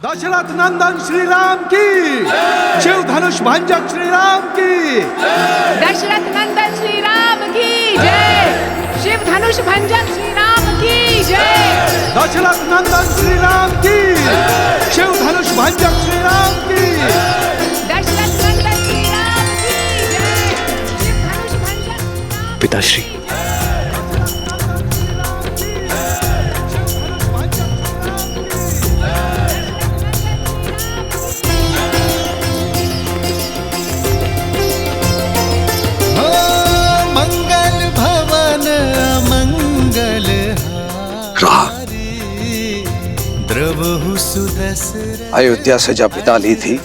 दशरथ नंदन श्री राम की, शिव धनुष भंजक श्री राम की, दशरथ नंदन श्री राम की जय, शिव धनुष भंजक श्री राम की जय, दशरथ नंदन श्री राम की, शिव धनुष भंजक श्री राम की, दशरथ नंदन श्री राम की जय, शिव धनुष भंजक। पिताश्री, अयोध्या से जब विदा ली थी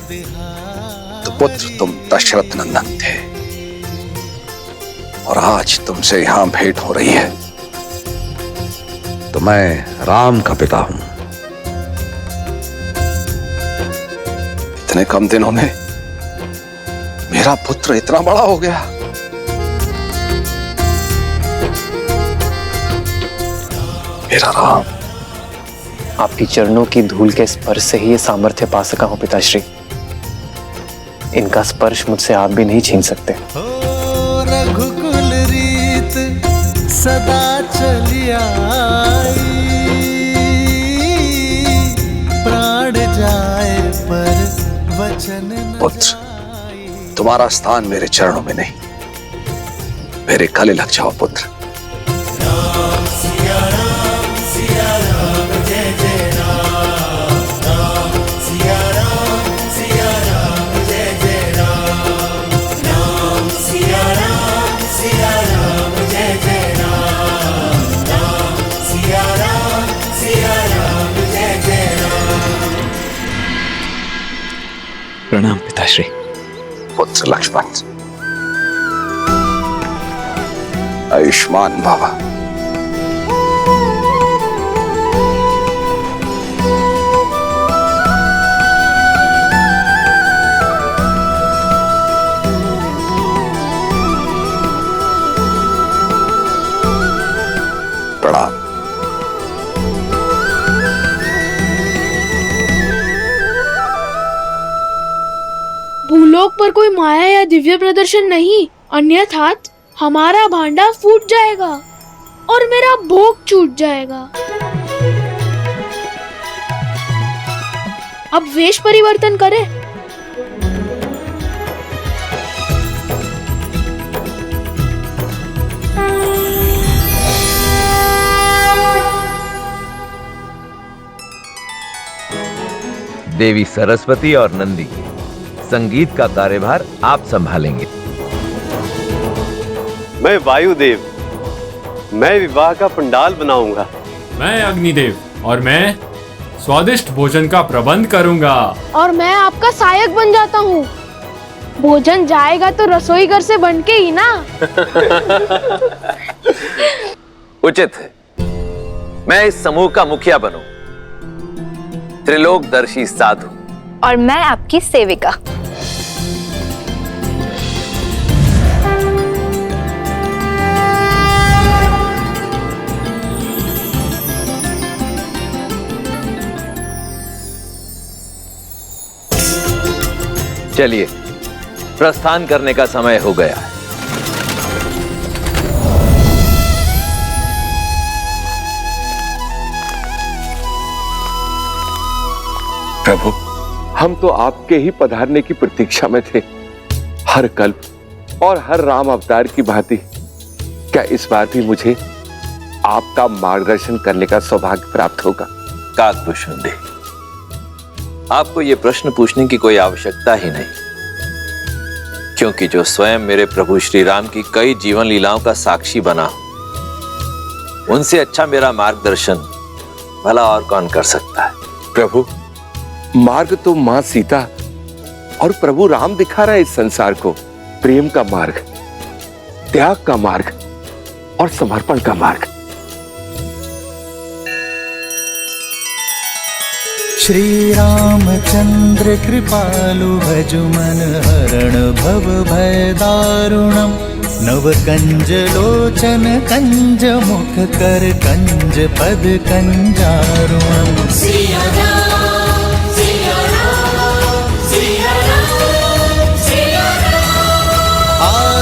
तो पुत्र तुम दशरथ नंदन थे, और आज तुमसे यहां भेंट हो रही है तो मैं राम का पिता हूं। इतने कम दिनों में मेरा पुत्र इतना बड़ा हो गया। मेरा राम। आपकी चरणों की धूल के स्पर्श से ही ये सामर्थ्य पा सका हूं पिताश्री। इनका स्पर्श मुझसे आप भी नहीं छीन सकते। रघुकुल रीत सदा चली आई, प्राण जाए पर वचन न पुत्र, तुम्हारा स्थान मेरे चरणों में नहीं, मेरे गले लग जाओ पुत्र। प्रणाम पिताश्री। पुत्र लक्ष्मण, आयुष्मान भव। प्रणाम। भूलोक पर कोई माया या दिव्य प्रदर्शन नहीं, अन्यथा हमारा भांडा फूट जाएगा और मेरा भोग छूट जाएगा। अब वेश परिवर्तन करें। देवी सरस्वती और नंदी, संगीत का कार्यभार आप संभालेंगे। मैं वायुदेव, मैं विवाह का पंडाल बनाऊंगा। मैं अग्निदेव और मैं स्वादिष्ट भोजन का प्रबंध करूंगा। और मैं आपका सहायक बन जाता हूँ। भोजन जाएगा तो रसोई घर से बन के ही ना। उचित है, मैं इस समूह का मुखिया बनूं, त्रिलोकदर्शी साधु। और मैं आपकी सेविका। चलिए, प्रस्थान करने का समय हो गया है। प्रभु, हम तो आपके ही पधारने की प्रतीक्षा में थे। हर कल्प और हर राम अवतार की भांति क्या इस बार भी मुझे आपका मार्गदर्शन करने का सौभाग्य प्राप्त होगा? काकभूषण दे, आपको यह प्रश्न पूछने की कोई आवश्यकता ही नहीं, क्योंकि जो स्वयं मेरे प्रभु श्री राम की कई जीवन लीलाओं का साक्षी बना, उनसे अच्छा मेरा मार्गदर्शन भला और कौन कर सकता है? प्रभु, मार्ग तो मां सीता और प्रभु राम दिखा रहा है इस संसार को। प्रेम का मार्ग, त्याग का मार्ग और समर्पण का मार्ग। श्री रामचंद्र कृपालु भजु मन हरण भव भय दारुणम। नव कंज लोचन कंज मुख कर कंज पद कंजारुणम। सिया राम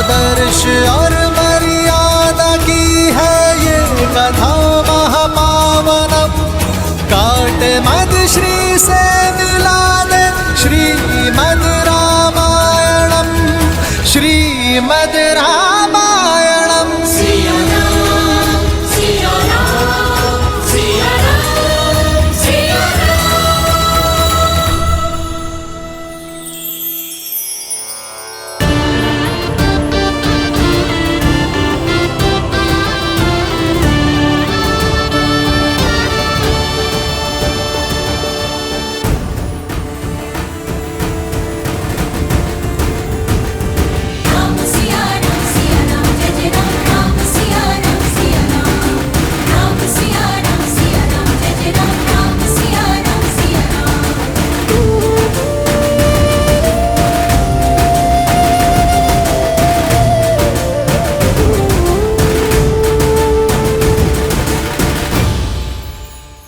आदर्श और मर्यादा की है ये कथा महापावनम। काट मद श्री से मिला दे श्रीमद् रामायणम, श्रीमद् रामायणम।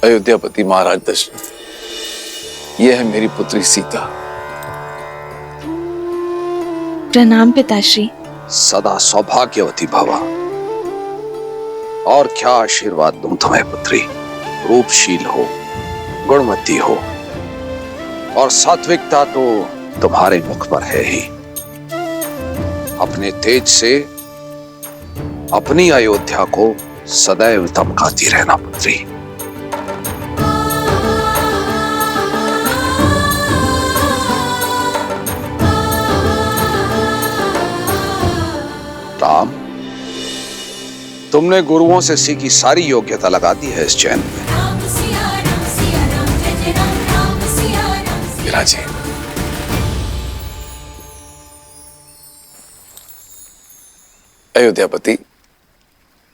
अयोध्यापति महाराज दशरथ, यह है मेरी पुत्री सीता। प्रणाम पिताश्री। सदा सौभाग्यवती भवा। और क्या आशीर्वाद दूं तुम्हें पुत्री। रूपशील हो, गुणवती हो, और सात्विकता तो तुम्हारे मुख पर है ही। अपने तेज से अपनी अयोध्या को सदैव चमकाती रहना पुत्री। राम, तुमने गुरुओं से सीखी सारी योग्यता लगा दी है इस चैन में। विराजी, अयोध्यापति,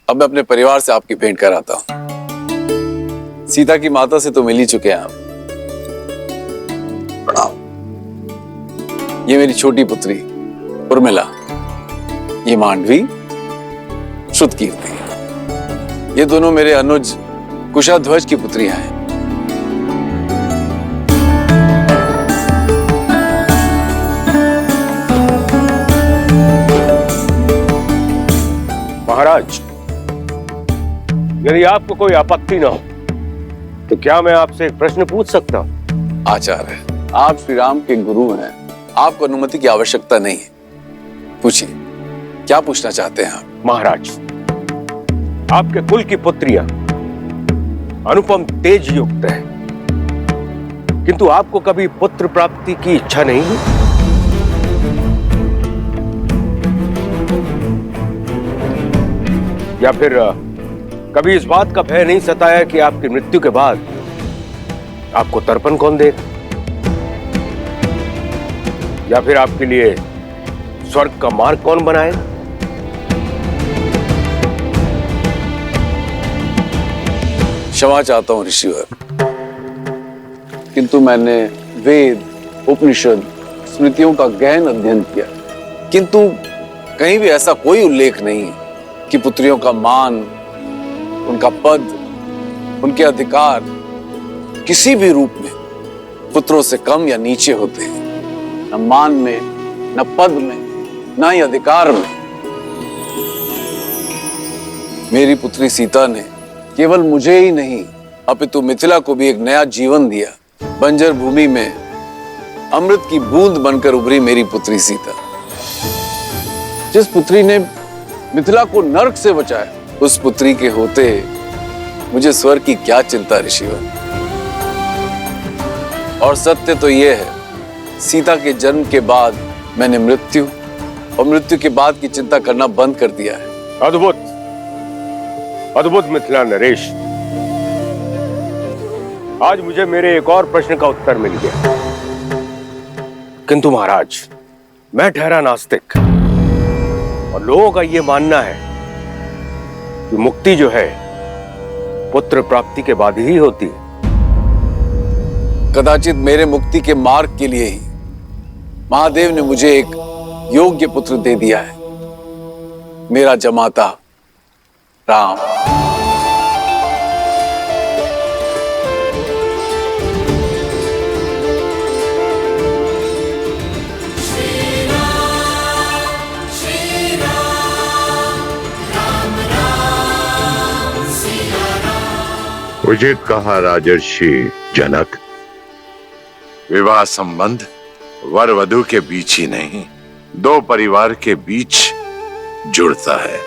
अब मैं अपने परिवार से आपकी भेंट कराता हूं। सीता की माता से तो मिल ही चुके हैं आप। प्रणाम। ये मेरी छोटी पुत्री उर्मिला, ये मांडवी, श्रुतकीर्ति। ये दोनों मेरे अनुज कुशाध्वज की पुत्रियां हैं। महाराज, यदि आपको कोई आपत्ति ना हो तो क्या मैं आपसे एक प्रश्न पूछ सकता हूं? आचार्य, आप श्री राम के गुरु हैं, आपको अनुमति की आवश्यकता नहीं है। पूछिए, क्या पूछना चाहते हैं आप? महाराज, आपके कुल की पुत्रियां अनुपम तेज युक्त है, किंतु आपको कभी पुत्र प्राप्ति की इच्छा नहीं हुई? या फिर कभी इस बात का भय नहीं सताया कि आपकी मृत्यु के बाद आपको तर्पण कौन देगा, या फिर आपके लिए स्वर्ग का मार्ग कौन बनाएगा? क्षमा चाहता हूं ऋषिवर, किंतु मैंने वेद, उपनिषद, स्मृतियों का गहन अध्ययन किया, किंतु कहीं भी ऐसा कोई उल्लेख नहीं कि पुत्रियों का मान, उनका पद, उनके अधिकार किसी भी रूप में पुत्रों से कम या नीचे होते हैं। न मान में, न पद में, न ही अधिकार में। मेरी पुत्री सीता ने केवल मुझे ही नहीं अपितु मिथिला को भी एक नया जीवन दिया। बंजर भूमि में अमृत की बूंद बनकर उभरी मेरी पुत्री सीता। जिस पुत्री ने मिथिला को नरक से बचाया, उस पुत्री के होते मुझे स्वर्ग की क्या चिंता ऋषिवर। और सत्य तो यह है, सीता के जन्म के बाद मैंने मृत्यु और मृत्यु के बाद की चिंता करना बंद कर दिया है। अद्भुत, अद्भुत मिथिला नरेश। आज मुझे मेरे एक और प्रश्न का उत्तर मिल गया। किंतु महाराज, मैं ठहरा नास्तिक और लोगों का यह मानना है कि मुक्ति जो है पुत्र प्राप्ति के बाद ही होती है। कदाचित मेरे मुक्ति के मार्ग के लिए ही महादेव ने मुझे एक योग्य पुत्र दे दिया है, मेरा जमाता राम। श्री राम, उचित कहा राजर्षि जनक। विवाह संबंध वर वधु के बीच ही नहीं, दो परिवार के बीच जुड़ता है।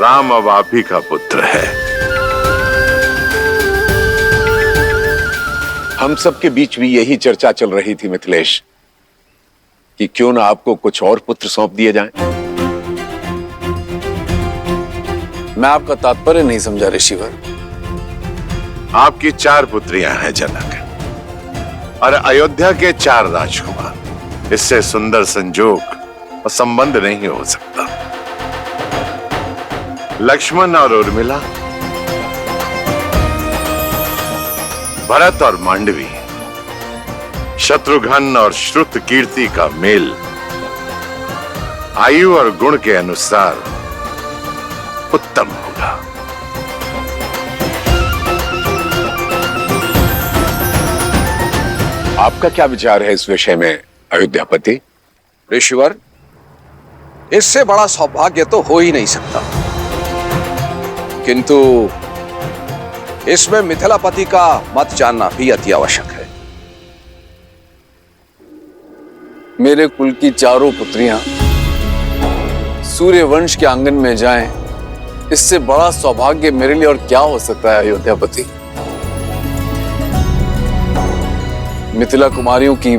राम अब आप ही का पुत्र है। हम सबके बीच भी यही चर्चा चल रही थी मिथिलेश, कि क्यों ना आपको कुछ और पुत्र सौंप दिए जाएं। मैं आपका तात्पर्य नहीं समझा ऋषिवर। आपकी 4 पुत्रियां हैं जनक, और अयोध्या के 4 राजकुमार। इससे सुंदर संजोग और संबंध नहीं हो सकता। लक्ष्मण और उर्मिला, भरत और मांडवी, शत्रुघ्न और श्रुत कीर्ति का मेल आयु और गुण के अनुसार उत्तम होगा। आपका क्या विचार है इस विषय में अयोध्यापति? ऋषिवर, इससे बड़ा सौभाग्य तो हो ही नहीं सकता, किंतु इसमें मिथिलापति का मत जानना भी अति आवश्यक है। मेरे कुल की 4 पुत्रियां सूर्य वंश के आंगन में जाएं, इससे बड़ा सौभाग्य मेरे लिए और क्या हो सकता है अयोध्यापति? मिथिला कुमारियों की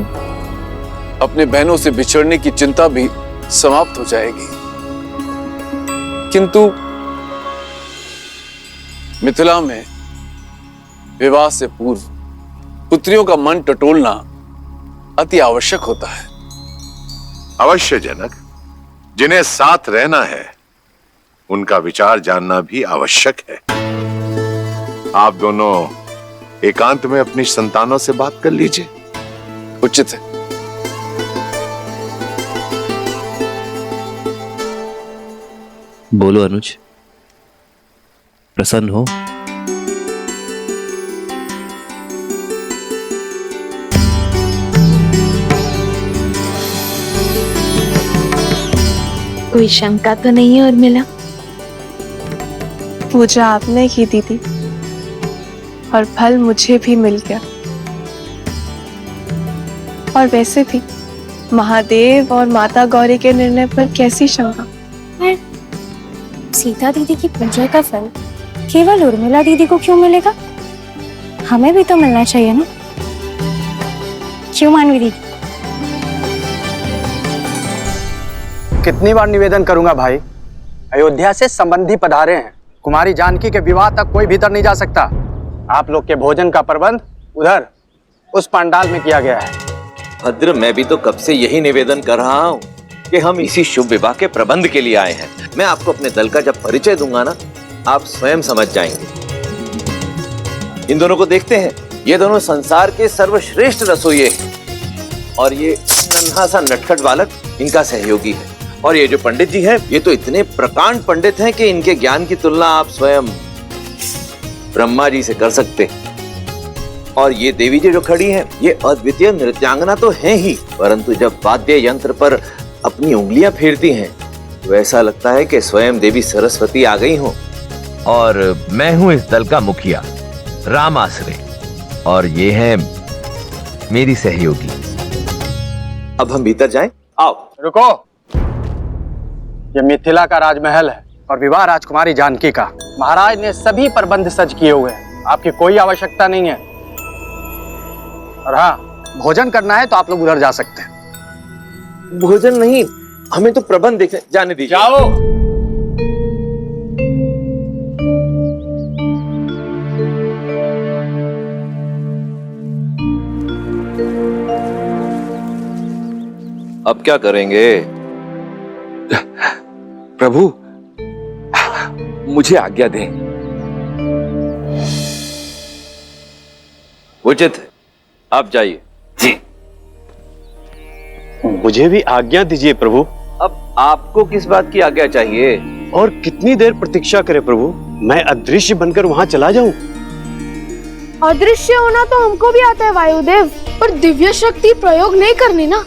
अपने बहनों से बिछड़ने की चिंता भी समाप्त हो जाएगी। किंतु मिथिला में विवाह से पूर्व पुत्रियों का मन टटोलना अति आवश्यक होता है। अवश्य जनक, जिन्हें साथ रहना है उनका विचार जानना भी आवश्यक है। आप दोनों एकांत में अपनी संतानों से बात कर लीजिए। उचित है। बोलो अनुज, प्रसन्न हो? कोई शंका तो नहीं है उर्मिला? पूजा आपने की दीदी, और फल मुझे भी मिल गया। और वैसे भी महादेव और माता गौरी के निर्णय पर कैसी शंका? सीता दीदी की पूजा का फल केवल उर्मिला दीदी को क्यों मिलेगा? हमें भी तो मिलना चाहिए ना, क्यों मानवी दीदी? कितनी बार निवेदन करूंगा भाई, अयोध्या से संबंधी पधारे हैं। कुमारी जानकी के विवाह तक कोई भीतर नहीं जा सकता। आप लोग के भोजन का प्रबंध उधर उस पंडाल में किया गया है। भद्र, मैं भी तो कब से यही निवेदन कर रहा हूँ कि हम इसी शुभ विवाह के प्रबंध के लिए आए हैं। मैं आपको अपने दल का जब परिचय दूंगा ना, आप स्वयं समझ जाएंगे। इन दोनों को देखते हैं, ये दोनों संसार के सर्वश्रेष्ठ रसोइये हैं, और ये नन्हा सा नटखट बालक इनका सहयोगी है। और ये जो पंडित जी हैं, ये तो इतने प्रकांड पंडित हैं कि इनके ज्ञान की तुलना आप स्वयं ब्रह्मा जी से कर सकते हैं। और ये देवी जी जो खड़ी हैं, ये अद्वितीय नृत्यांगना तो हैं ही, परंतु जब वाद्य यंत्र पर अपनी उंगलियां फेरती हैं तो ऐसा लगता है कि स्वयं देवी सरस्वती आ गई हो। और मैं हूं इस दल का मुखिया राम आसरे, और ये है मेरी सहयोगी। अब हम भीतर जाएं? आओ। रुको, ये मिथिला का राजमहल है और विवाह राजकुमारी जानकी का। महाराज ने सभी प्रबंध सज किए हुए हैं, आपकी कोई आवश्यकता नहीं है। और हाँ, भोजन करना है तो आप लोग उधर जा सकते हैं। भोजन नहीं, हमें तो प्रबंध देखने जाने दीजिए। जाओ। अब क्या करेंगे? प्रभु, मुझे आज्ञा दें। उचित है, आप जाइए। जी। मुझे भी आज्ञा दीजिए प्रभु। अब आपको किस बात की आज्ञा चाहिए? और कितनी देर प्रतीक्षा करें प्रभु? मैं अदृश्य बनकर वहां चला जाऊं? अदृश्य होना तो हमको भी आता है वायुदेव, पर दिव्य शक्ति प्रयोग नहीं करनी ना।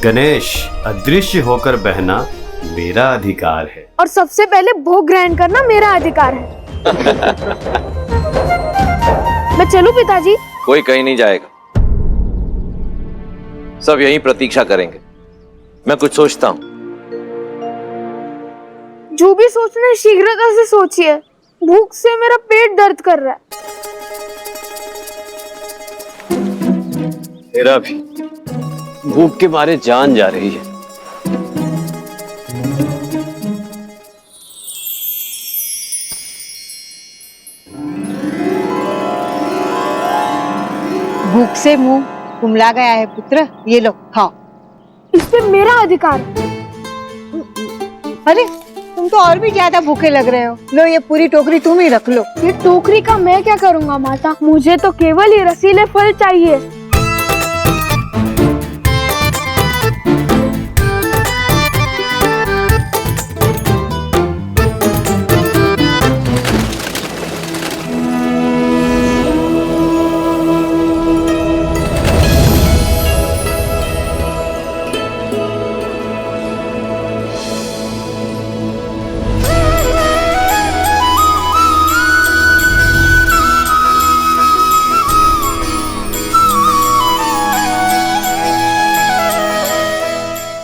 गणेश, अदृश्य होकर बहना मेरा अधिकार है। और सबसे पहले भोग ग्रहण करना मेरा अधिकार है। मैं चलूं पिताजी? कोई कहीं नहीं जाएगा, सब यहीं प्रतीक्षा करेंगे। मैं कुछ सोचता हूं। जो भी सोचना है शीघ्रता से सोचिए, भूख से मेरा पेट दर्द कर रहा है। मेरा भी भूख के मारे जान जा रही है। भूख से मुंह कुमला गया है पुत्र, ये लो खाओ। इस पे मेरा अधिकार है। अरे तुम तो और भी ज्यादा भूखे लग रहे हो। लो ये पूरी टोकरी तुम ही रख लो। ये टोकरी का मैं क्या करूंगा माता, मुझे तो केवल ये रसीले फल चाहिए।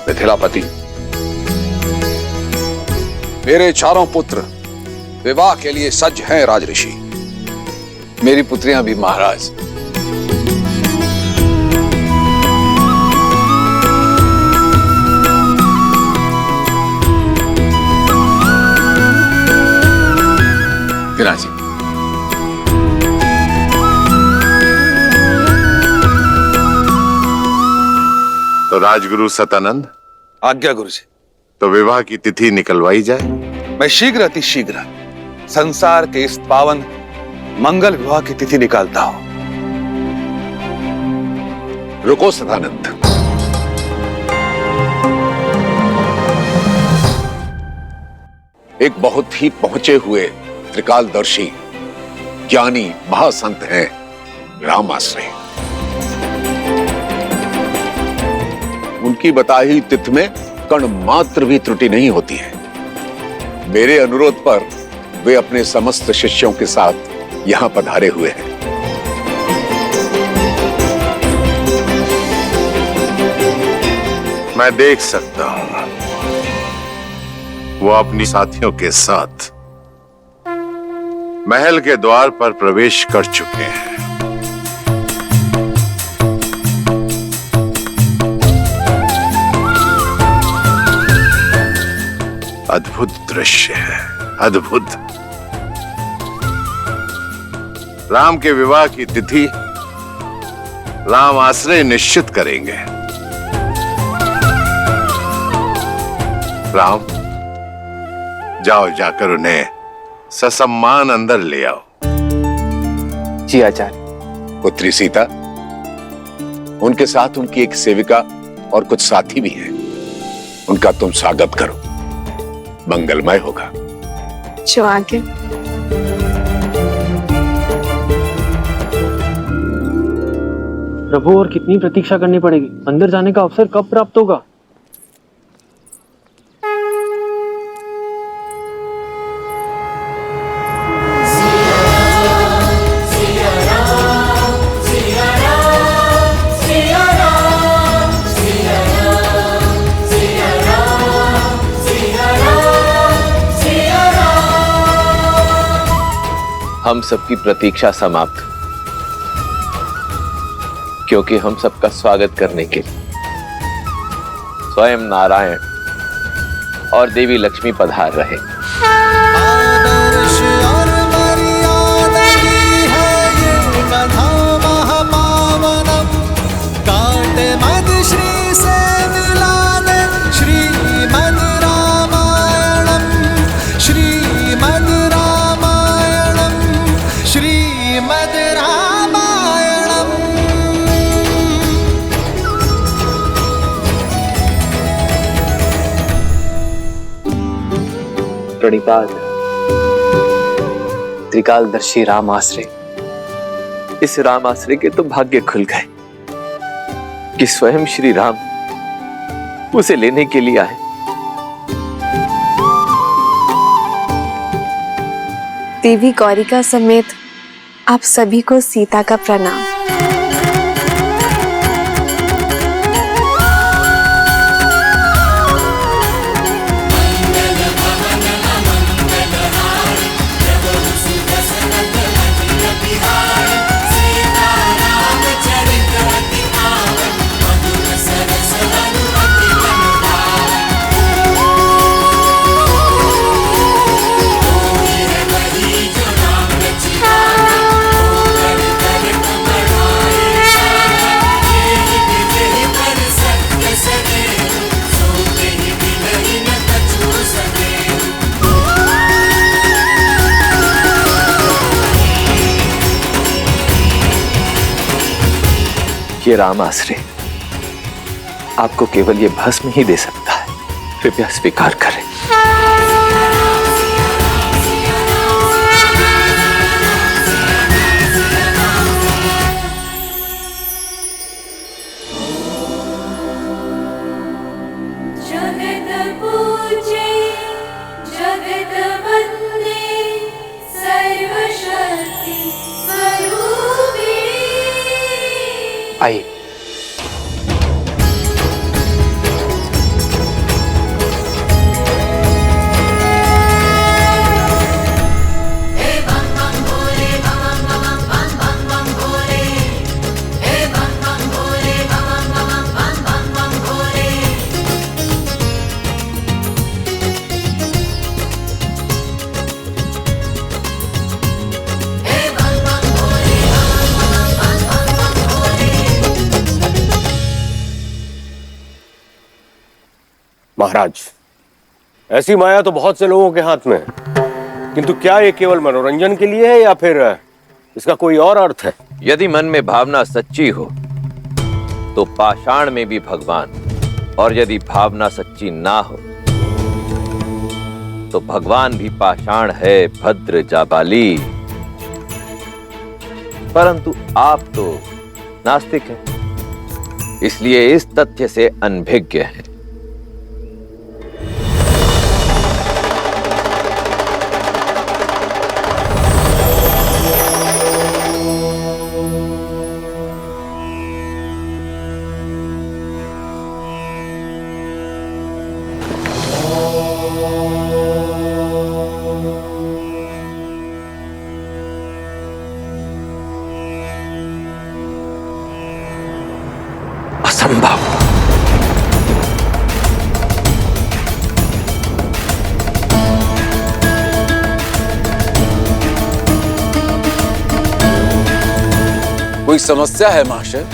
मिथिलापति, मेरे चारों पुत्र विवाह के लिए सज्ज हैं राजऋषि। मेरी पुत्रियां भी महाराज। विराजी। तो राजगुरु सतानंद, आज्ञा गुरु जी। तो विवाह की तिथि निकलवाई जाए। मैं शीघ्र अति शीघ्र संसार के इस पावन मंगल विवाह की तिथि निकालता हूं। रुको सदानंद, एक बहुत ही पहुंचे हुए त्रिकालदर्शी ज्ञानी महासंत हैं रामाश्रय। उनकी बताई तिथि में कण मात्र भी त्रुटि नहीं होती है। मेरे अनुरोध पर वे अपने समस्त शिष्यों के साथ यहां पधारे हुए हैं। मैं देख सकता हूं वो अपनी साथियों के साथ महल के द्वार पर प्रवेश कर चुके हैं। अद्भुत दृश्य है, अद्भुत। राम के विवाह की तिथि राम आश्रय निश्चित करेंगे। राम, जाओ जाकर उन्हें ससम्मान अंदर ले आओ। जी आचार्य। पुत्री सीता, उनके साथ उनकी एक सेविका और कुछ साथी भी हैं। उनका तुम स्वागत करो, मंगलमय होगा। जो आगे। प्रभु, और कितनी प्रतीक्षा करनी पड़ेगी? अंदर जाने का अवसर कब प्राप्त होगा? हम सबकी प्रतीक्षा समाप्त, क्योंकि हम सबका स्वागत करने के लिए स्वयं नारायण और देवी लक्ष्मी पधार रहे। आदर्श और मर्यादा की है ये कथा महापावनम। काटे मद श्री से मिला दे श्रीमद् रामायणम, श्रीमद् रामायणम, श्रीमद् रामायणम। प्रणिपात त्रिकालदर्शी राम आश्रय। इस राम आश्रय के तो भाग्य खुल गए कि स्वयं श्री राम उसे लेने के लिए आए। देवी गौरिका समेत आप सभी को सीता का प्रणाम। ये राम आश्रय आपको केवल ये भस्म ही दे सकता है, कृपया स्वीकार करें। जगत पूजे जगत वंदे सर्वशक्ति स्वरूपिणी। आइए। महाराज, ऐसी माया तो बहुत से लोगों के हाथ में है, किंतु क्या ये केवल मनोरंजन के लिए है या फिर इसका कोई और अर्थ है? यदि मन में भावना सच्ची हो तो पाषाण में भी भगवान, और यदि भावना सच्ची ना हो तो भगवान भी पाषाण है। भद्र जाबाली, परंतु आप तो नास्तिक हैं, इसलिए इस तथ्य से अनभिज्ञ हैं। असंभव। कोई समस्या है महाशय?